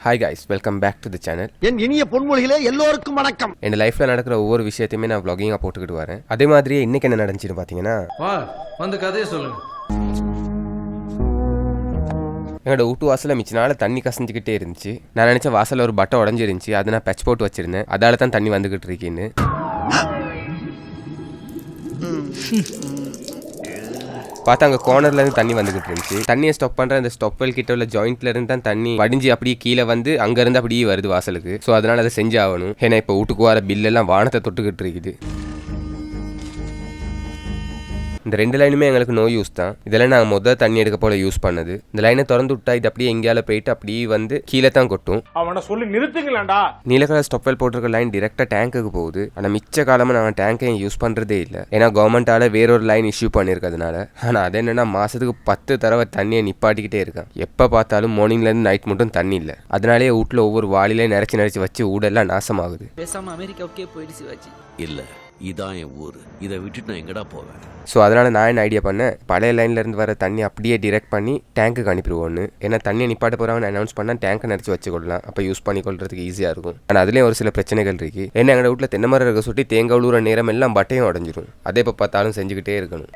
Hi guys, welcome back to the channel. என் இனிய பொன்மொழிகளே எல்லோருக்கும் வணக்கம். என் லைஃப்ல நடக்கிற ஒவ்வொரு விஷயத்தையுமே நான் vlogging-ஆ போட்டுக்கிட்டு வரேன். அதே மாதிரியே இன்னைக்கு என்ன நடந்துச்சுன்னு பாத்தீங்கன்னா, வந்து கதையை சொல்லுங்க. என்னோட வீட்டு வாசல மிச்ச நாள் தண்ணி கசஞ்சிக்கிட்டே இருந்துச்சு. நான் நினைச்ச வாசல்ல ஒரு பட்டை உடஞ்சிருந்துச்சு, அதை நான் பச் போட்டு வச்சிருந்தேன். அதால தான் தண்ணி வந்துகிட்டு இருக்கேன்னு. பார்த்தா அங்கே கார்னர்ல இருந்து தண்ணி வந்துகிட்டு இருந்துச்சு. தண்ணியை ஸ்டாப் பண்ற அந்த ஸ்டாப் வெல் கிட்ட உள்ள ஜாயிண்ட்ல இருந்து தான் தண்ணி வடிஞ்சு அப்படியே கீழே வந்து அங்க இருந்து அப்படியே வருது வாசலுக்கு. ஸோ அதனால அதை செஞ்சு ஆகணும். ஏன்னா இப்போ வீட்டுக்கு வர பில் எல்லாம் வானத்தை தொட்டுக்கிட்டு இருக்குது. இந்த ரெண்டு லைனுமே எங்களுக்கு நோ யூஸ் தான். இதெல்லாம் நாங்கள் முதல் தண்ணி எடுக்க போல யூஸ் பண்ணது. இந்த லைனை திறந்து விட்டா இது அப்படியே எங்கேயால போயிட்டு அப்படியே வந்து கீழே தான் கொட்டும். அவனை சொல்லி நிறுத்துங்களா. நீல கலர் ஸ்டாப்வெல் போட்டிருக்க லைன் டிரெக்டாக டேங்குக்கு போகுது. ஆனால் மிச்ச காலமாக நாங்கள் டேங்கையும் யூஸ் பண்ணுறதே இல்லை. ஏன்னா கவர்மெண்டால வேறொரு லைன் இஷ்யூ பண்ணியிருக்கிறதுனால. ஆனால் அது என்னன்னா மாசத்துக்கு 10 தடவை தண்ணியை நிப்பாட்டிக்கிட்டே இருக்கேன். எப்போ பார்த்தாலும் மார்னிங்லேருந்து நைட் மட்டும் தண்ணி இல்லை. அதனாலேயே வீட்டில் ஒவ்வொரு வாளிலையும் நிறச்சி வச்சு ஊடெல்லாம் நாசமாகுது. பேசாம அமெரிக்காவுக்கே போயிட்டு சிவாஜி. இல்லை, இதான் என் ஊர். இதை விட்டுட்டு நான் எங்கடா போவேன்? ஸோ அதனால் நான் என்ன ஐடியா பண்ணேன், பழைய லைன்லேருந்து வர தண்ணி அப்படியே டிரெக்ட் பண்ணி டேங்க்குக்கு அனுப்பிடுவோன்னு. ஏன்னா தண்ணியை நிப்பாட்ட போகிறாங்கன்னு அனௌன்ஸ் பண்ணால் டேங்கை நினச்சி வச்சுக்கொள்ளலாம். அப்போ யூஸ் பண்ணிக்கொள்றதுக்கு ஈஸியாக இருக்கும். ஆனால் அதுலேயும் ஒரு சில பிரச்சனைகள் இருக்குது. ஏன்னா எங்கள் வீட்டில் தென்னை மரம் இருக்க சுட்டி தேங்காய் உழுவுற நேரம் எல்லாம் பட்டையும் உடஞ்சிரும். அதே இப்போ பார்த்தாலும் செஞ்சுக்கிட்டே இருக்கணும்.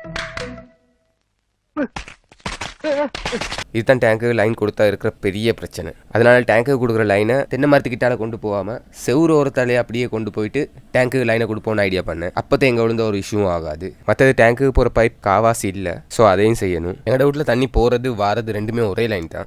இதுதான் டேங்க்கு லைன் கொடுத்தா இருக்கிற பெரிய பிரச்சனை. அதனால டேங்க்கு கொடுக்குற லைனை தென்னை மரத்துக்கிட்டால கொண்டு போகாமல் செவ்வறு ஓரத்தாலே அப்படியே கொண்டு போயிட்டு டேங்க்கு லைனை கொடுப்போன்னு ஐடியா பண்ணேன். அப்போதான் எங்கள் விழுந்த ஒரு இஷ்யூவும் ஆகாது. மற்றது டேங்க்கு போகிற பைப் காவாசி இல்லை. ஸோ அதையும் செய்யணும். எங்களோட வீட்டில் தண்ணி போகிறது வாரது ரெண்டுமே ஒரே லைன் தான்.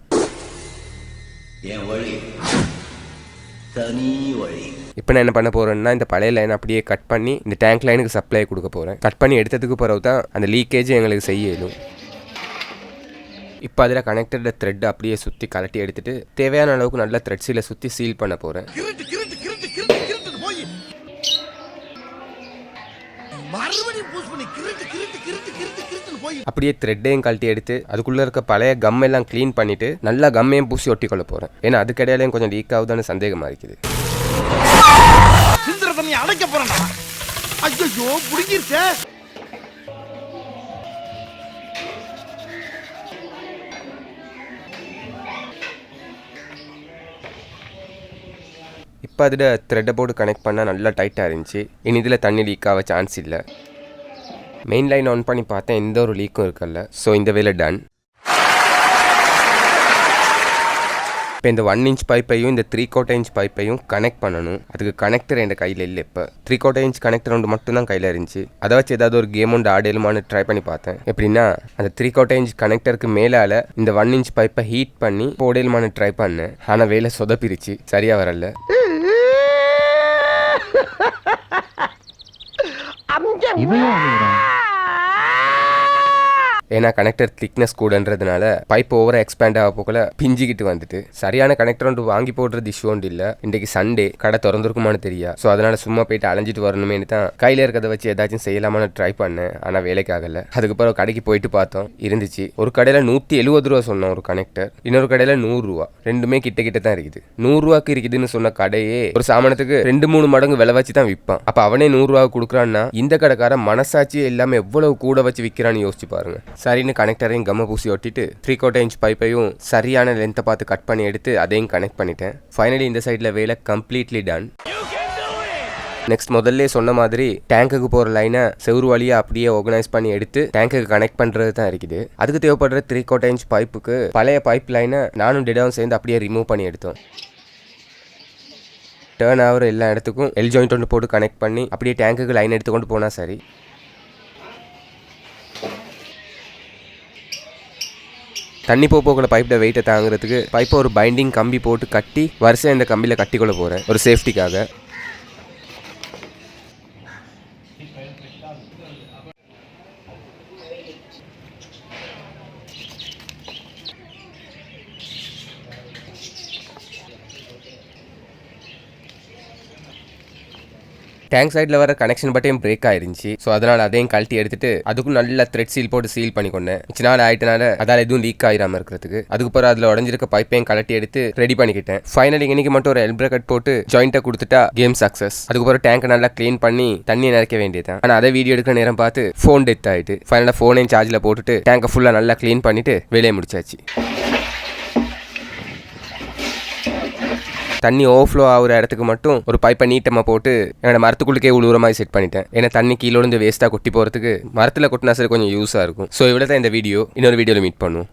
இப்போ நான் என்ன பண்ண போகிறேன்னா, இந்த பழைய லைன் அப்படியே கட் பண்ணி இந்த டேங்க் லைனுக்கு சப்ளை கொடுக்க போகிறேன். கட் பண்ணி எடுத்ததுக்கு பிறகு தான் அந்த லீக்கேஜ் எங்களுக்கு செய்ய இயலும். இப்போ அதில் கனெக்டட் த்ரெட் அப்படியே சுற்றி கலட்டி எடுத்துட்டு தேவையான அளவுக்கு நல்ல த்ரெட்ஸில் சுற்றி சீல் பண்ண போகிறேன். அப்படியே த்ரெட்டையும் கழட்டி எடுத்து அதுக்குள்ளே இருக்க பழைய கம் எல்லாம் க்ளீன் பண்ணிட்டு நல்லா கம்மையும் பூசி ஒட்டி கொள்ள போகிறேன். ஏன்னா அதுக்கடையிலையும் கொஞ்சம் லீக் ஆகுதான்னு சந்தேகமாக இருக்குது. அடைக்க போறேன்டா. ஐயோ புடிங்கிருச்சே. இப்போ அதில் த்ரெட்டை போட்டு கனெக்ட் பண்ணால் நல்லா டைட்டாக இருந்துச்சு. இனி இதில் தண்ணி லீக் ஆக சான்ஸ் இல்லை. மெயின் லைன் ஆன் பண்ணி பார்த்தேன், எந்த ஒரு லீக்கும் இருக்கல. ஸோ இந்த வேலை டன். இப்போ இந்த 1 inch பைப்பையும் இந்த 3/4 inch பைப்பையும் கனெக்ட் பண்ணணும். அதுக்கு கனெக்டர் என் கையில் இல்லை. இப்போ 3/4 inch கனெக்டர் ஒன்று மட்டும் தான் கையில் இருந்துச்சு. அதை வச்சு ஏதாவது ஒரு கேம் ஒன்று ஆடலுமான்னு ட்ரை பண்ணி பார்த்தேன். எப்படின்னா, அந்த 3/4 inch கனெக்டருக்கு மேலால் இந்த 1 inch பைப்பை ஹீட் பண்ணி போடலுமான்னு ட்ரை பண்ணேன். ஆனால் வேலை சொதப்பிருச்சு, சரியாக வரல. ஏன்னா கனெக்டர் திக்னஸ் கூடன்றதுனால பைப் ஓவரா எக்ஸ்பேண்ட் ஆக போக்கல பிஞ்சிக்கிட்டு வந்துட்டு. சரியான கனெக்டர் ஒன்று வாங்கி போடுறது இஷ்யூ ஒன்று இல்லை. இன்றைக்கு சண்டே, கடை திறந்துருக்குமான்னு தெரியா. ஸோ அதனால சும்மா போயிட்டு அலைஞ்சிட்டு வரணுமேனு தான் கையில் இருக்கிறத வச்சு ஏதாச்சும் செய்யலாமான்னு ட்ரை பண்ணேன். ஆனால் வேலைக்கு ஆகலை. அதுக்கப்புறம் கடைக்கு போயிட்டு பார்த்தோம், இருந்துச்சு. ஒரு கடையில் 170 ரூபா சொன்னோம் ஒரு கனெக்டர், இன்னொரு கடையில் 100 ரூபா. ரெண்டுமே கிட்ட தான் இருக்குது. 100 ரூபாய்க்கு இருக்குதுன்னு சொன்ன கடையே ஒரு சாமானத்துக்கு 2-3 மடங்கு விலை வச்சு தான் விற்பான். அப்போ அவனே 100 ரூபா கொடுக்குறான்னா இந்த கடைக்காரன் மனசாட்சியே இல்லாமல் எவ்வளவு கூட வச்சு விற்கிறான்னு யோசிச்சு பாருங்க. சரின்னு கனெக்டரையும் கம்ம பூசி ஒட்டிட்டு 3/4 inch பைப்பையும் சரியான லென்த்தை பார்த்து கட் பண்ணி எடுத்து அதையும் கனெக்ட் பண்ணிட்டேன். ஃபைனலி இந்த சைடில் வேலை கம்ப்ளீட்லி டன். நெக்ஸ்ட் முதல்ல சொன்ன மாதிரி டேங்குக்கு போகிற லைனை செவ்வறு வழியாக அப்படியே ஆர்கனைஸ் பண்ணி எடுத்து டேங்குக்கு கனெக்ட் பண்ணுறது தான் இருக்குது. அதுக்கு தேவைப்படுற 3/4 inch பைப்புக்கு பழைய பைப் லைனை நானும் டெடாவும் சேர்ந்து அப்படியே ரிமூவ் பண்ணி எடுத்தோம். டேர்ன் ஆகிற எல்லா இடத்துக்கும் எல் ஜாயிண்ட் ஒன்று போட்டு கனெக்ட் பண்ணி அப்படியே டேங்குக்கு லைன் எடுத்துக்கொண்டு போனால் சரி. தண்ணி போக்கில் பைப்பில் வெயிட்டை தாங்கிறதுக்கு பைப்பை ஒரு பைண்டிங் கம்பி போட்டு கட்டி வரிசையாக இந்த கம்பியில் கட்டிக்கொள்ள போகிறேன் ஒரு சேஃப்டிக்காக. டேங்க் சைடில் வர கனெக்ஷன் பட்டையும் பிரேக் ஆயிருந்துச்சு. ஸோ அதனால் அதையும் கழட்டி எடுத்துட்டு அதுக்கும் நல்ல த்ரெட் சீல் போட்டு சீல் பண்ணிக்கொண்டேன். மிச்ச நாள் ஆயிட்டனால அதால் எதுவும் லீக் ஆகிராமல் இருக்கிறதுக்கு. அதுக்கப்புறம் அதில் உடஞ்சிருக்க பைப்பையும் கழட்டி எடுத்து ரெடி பண்ணிக்கிட்டேன். ஃபைனலி இன்னைக்கு மட்டும் ஒரு எல் பிரேக்கட் போட்டு ஜாயிண்ட்டை கொடுத்துட்டா கேம் சக்ஸஸ். அதுக்கப்புறம் டேங்கை நல்லா க்ளீன் பண்ணி தண்ணியை நினைக்க வேண்டியதான். ஆனால் அதை வீடியோ எடுக்கிற நேரம் பார்த்து ஃபோன் டெத் ஆகிட்டு ஃபைனலாக ஃபோனையும் சார்ஜில் போட்டுட்டு டேங்கை ஃபுல்லாக நல்லா க்ளீன் பண்ணிட்டு வேலையை முடிச்சாச்சு. தண்ணி ஓவர்ஃப்ளோ ஆகுற இடத்துக்கு மட்டும் ஒரு பைப்பை நீட்டமாக போட்டு என்னோட மரத்துக்குள்ளுக்கே உழுவுற மாதிரி செட் பண்ணிட்டேன். ஏன்னா தண்ணி கீழே இருந்து வேஸ்ட்டாக கொட்டி போகிறதுக்கு மரத்தில் கொட்டினா சரி கொஞ்சம் யூஸாக இருக்கும். ஸோ இவ்வளோ தான் இந்த வீடியோ. இன்னொரு வீடியோவில் மீட் பண்ணுவோம்.